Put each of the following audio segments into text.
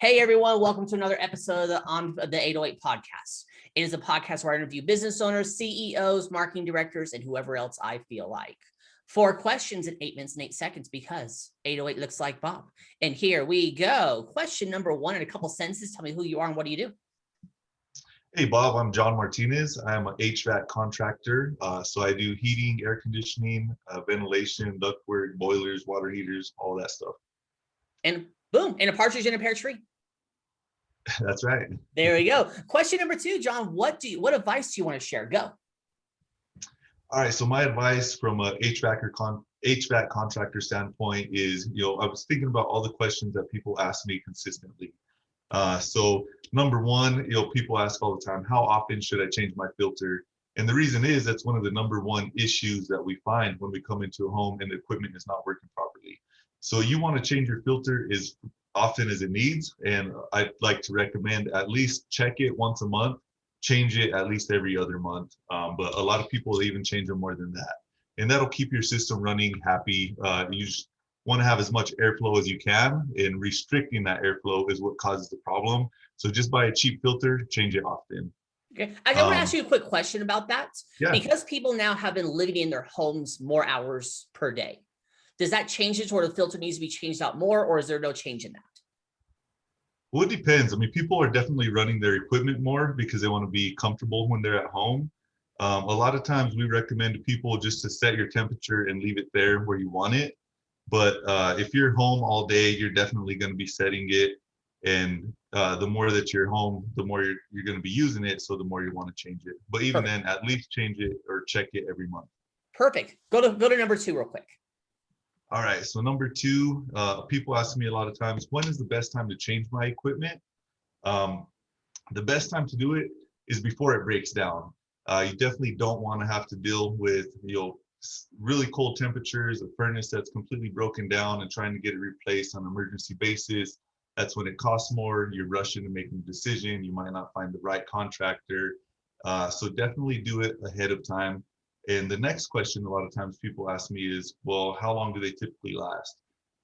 Hey everyone, welcome to another episode on the 808 podcast. It is a podcast where I interview business owners, CEOs, marketing directors, and whoever else I feel like. 4 questions in 8 minutes and 8 seconds because 808 looks like Bob. And here we go. Question number 1 in a couple sentences. Tell me who you are and what do you do? Hey Bob, I'm John Martinez. I'm an HVAC contractor. So I do heating, air conditioning, ventilation, ductwork, boilers, water heaters, all that stuff. And boom, and a partridge in a pear tree. That's right. There we go. Question number 2, John, what advice do you want to share? Go. All right, so my advice from a HVAC contractor standpoint is, I was thinking about all the questions that people ask me consistently. So number 1, people ask all the time, how often should I change my filter? And the reason is that's one of the number 1 issues that we find when we come into a home and the equipment is not working properly. So you want to change your filter as often as it needs. And I'd like to recommend at least check it once a month, change it at least every other month. But a lot of people even change them more than that. And that'll keep your system running happy. You just want to have as much airflow as you can, and restricting that airflow is what causes the problem. So just buy a cheap filter, change it often. Okay. I want to ask you a quick question about that. Yeah. Because people now have been living in their homes more hours per day. Does that change it, or the filter needs to be changed out more, or is there no change in that? Well, it depends. I mean, people are definitely running their equipment more because they want to be comfortable when they're at home. A lot of times we recommend to people just to set your temperature and leave it there where you want it. But if you're home all day, you're definitely going to be setting it. And the more that you're home, the more you're going to be using it. So the more you want to change it. But even then, at least change it or check it every month. Perfect. Go to number 2 real quick. All right, so number 2, people ask me a lot of times, when is the best time to change my equipment? The best time to do it is before it breaks down. You definitely don't want to have to deal with really cold temperatures, a furnace that's completely broken down and trying to get it replaced on an emergency basis. That's when it costs more. You're rushing to make a decision. You might not find the right contractor. So definitely do it ahead of time. And the next question a lot of times people ask me is, well, how long do they typically last?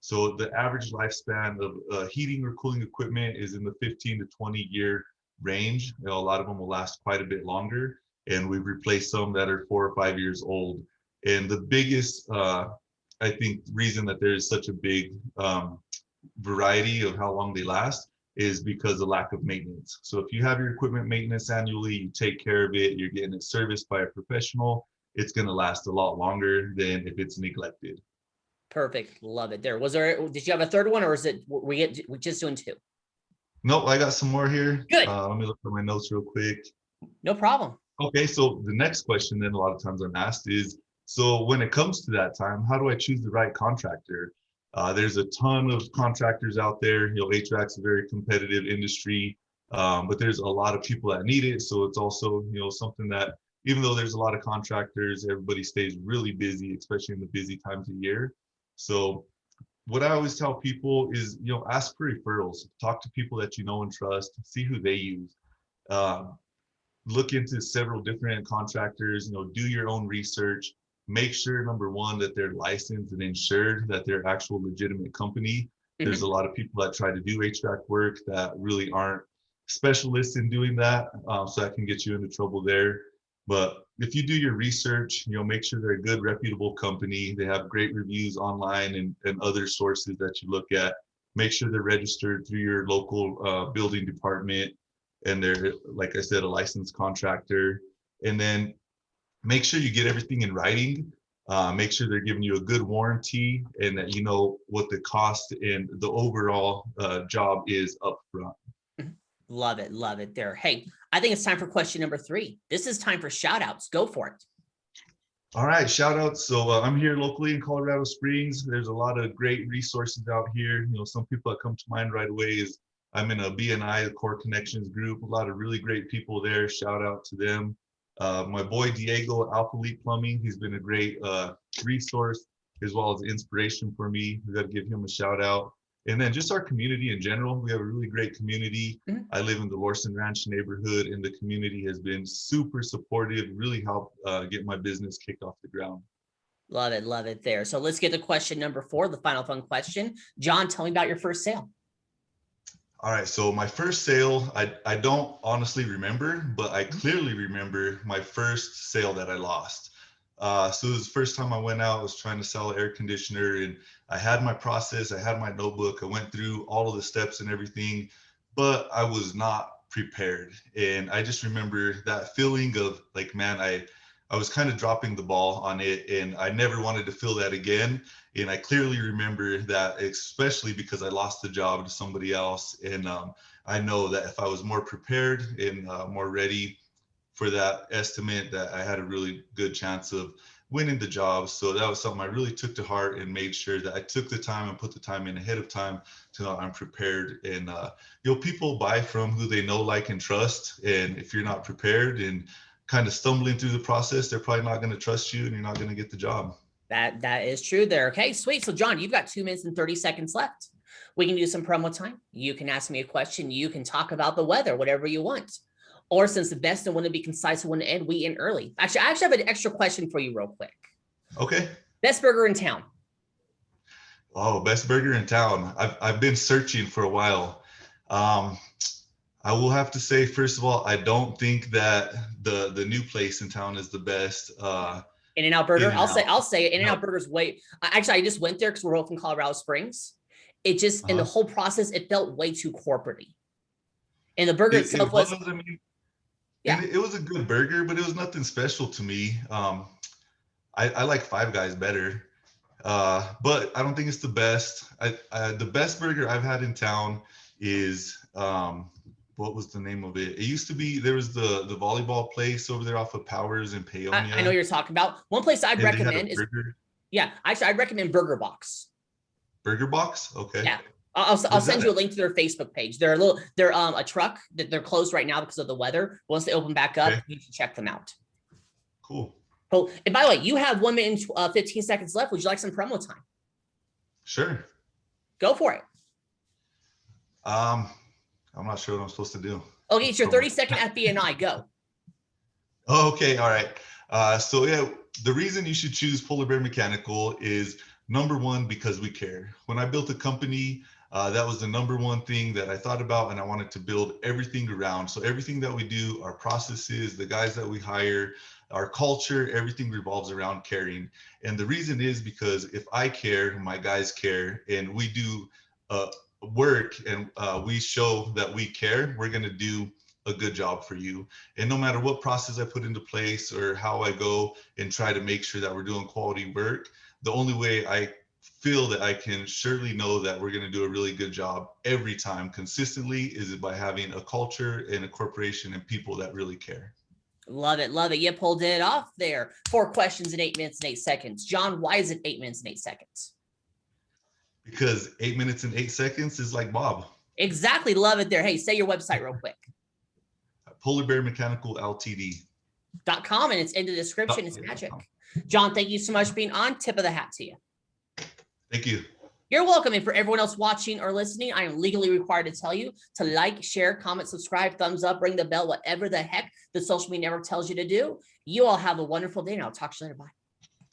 So the average lifespan of heating or cooling equipment is in the 15 to 20 year range. A lot of them will last quite a bit longer. And we've replaced some that are 4 or 5 years old. And the biggest, I think, reason that there is such a big variety of how long they last is because of lack of maintenance. So if you have your equipment maintenance annually, you take care of it, you're getting it serviced by a professional, it's going to last a lot longer than if it's neglected. Perfect. Love it. Did you have a third one, or is it, we're just doing 2? Nope, I got some more here. Good. Let me look at my notes real quick. No problem. Okay, so the next question then a lot of times I'm asked is, so when it comes to that time, how do I choose the right contractor? There's a ton of contractors out there. HVAC is a very competitive industry, but there's a lot of people that need it. So it's also, something that, even though there's a lot of contractors, everybody stays really busy, especially in the busy times of year. So what I always tell people is, ask for referrals, talk to people that you know and trust, see who they use. Look into several different contractors, do your own research, make sure, number 1, that they're licensed and insured, that they're actual legitimate company. Mm-hmm. There's a lot of people that try to do HVAC work that really aren't specialists in doing that. So that can get you into trouble there. But if you do your research, make sure they're a good, reputable company. They have great reviews online and other sources that you look at. Make sure they're registered through your local building department. And they're, like I said, a licensed contractor. And then make sure you get everything in writing. Make sure they're giving you a good warranty and that you know what the cost and the overall job is up front. Love it. Love it there. Hey, I think it's time for question number 3. This is time for shout outs. Go for it. All right, shout outs. So I'm here locally in Colorado Springs. There's a lot of great resources out here. Some people that come to mind right away is I'm in a BNI, the Core Connections group. A lot of really great people there. Shout out to them. My boy Diego at Alpha Elite Plumbing, he's been a great resource as well as inspiration for me. We got to give him a shout out. And then just our community in general, we have a really great community. Mm-hmm. I live in the Lorson Ranch neighborhood, and the community has been super supportive, really helped get my business kicked off the ground. Love it. Love it there. So let's get to question number 4, the final fun question. John, tell me about your first sale. All right, so my first sale, I don't honestly remember, but I clearly remember my first sale that I lost. So it was the first time I went out, I was trying to sell an air conditioner, and I had my process, I had my notebook, I went through all of the steps and everything, but I was not prepared. And I just remember that feeling of like, man, I was kind of dropping the ball on it, and I never wanted to feel that again. And I clearly remember that, especially because I lost the job to somebody else. And I know that if I was more prepared and more ready for that estimate, that I had a really good chance of winning the job. So that was something I really took to heart and made sure that I took the time and put the time in ahead of time to know I'm prepared. And people buy from who they know, like, and trust. And if you're not prepared and kind of stumbling through the process, they're probably not going to trust you, and you're not going to get the job. That is true there. Okay, sweet. So John, you've got 2 minutes and 30 seconds left. We can do some promo time. You can ask me a question. You can talk about the weather, whatever you want. Or since the best and want to be concise and want to end, we end early. Actually, I have an extra question for you real quick. Okay. Best burger in town. Oh, best burger in town. I've been searching for a while. I will have to say, first of all, I don't think that the new place in town is the best. In-N-Out Burger. I'll say In-N-Out No. Burger's way. Actually, I just went there because we're both from Colorado Springs. It just in the whole process, it felt way too corporate-y. And the burger itself was. I mean, Yeah, it was a good burger, but it was nothing special to me. I like Five Guys better, but I don't think it's the best. The best burger I've had in town is what was the name of it? It used to be, there was the volleyball place over there off of Powers and Paonia. I know you're talking about. One place I'd recommend is actually I'd recommend Burger Box. Burger Box, okay. Yeah, I'll send you a link to their Facebook page. They're a truck that they're closed right now because of the weather. Once they open back up, you should check them out. Cool. And by the way, you have 1 minute and 15 seconds left. Would you like some promo time? Sure. Go for it. I'm not sure what I'm supposed to do. Okay, it's your 30-second FB&I. Go. Oh, okay, all right. So yeah, the reason you should choose Polar Bear Mechanical is, number one, because we care. When I built a company, that was the number one thing that I thought about, and I wanted to build everything around. So everything that we do, our processes, the guys that we hire, our culture, everything revolves around caring. And the reason is because if I care, my guys care, and we do work and we show that we care, we're going to do a good job for you. And no matter what process I put into place or how I go and try to make sure that we're doing quality work, the only way I feel that I can surely know that we're going to do a really good job every time consistently is by having a culture and a corporation and people that really care. Love it. Love it. You pulled it off there. 4 questions in 8 minutes and 8 seconds. John, why is it 8 minutes and 8 seconds? Because 8 minutes and 8 seconds is like Bob. Exactly. Love it there. Hey, say your website real quick. Polar Bear Mechanical Ltd.com, and it's in the description. It's magic. John, thank you so much for being on. Tip of the hat to you. Thank you. You're welcome. And for everyone else watching or listening, I am legally required to tell you to like, share, comment, subscribe, thumbs up, ring the bell, whatever the heck the social media network tells you to do. You all have a wonderful day, and I'll talk to you later. Bye.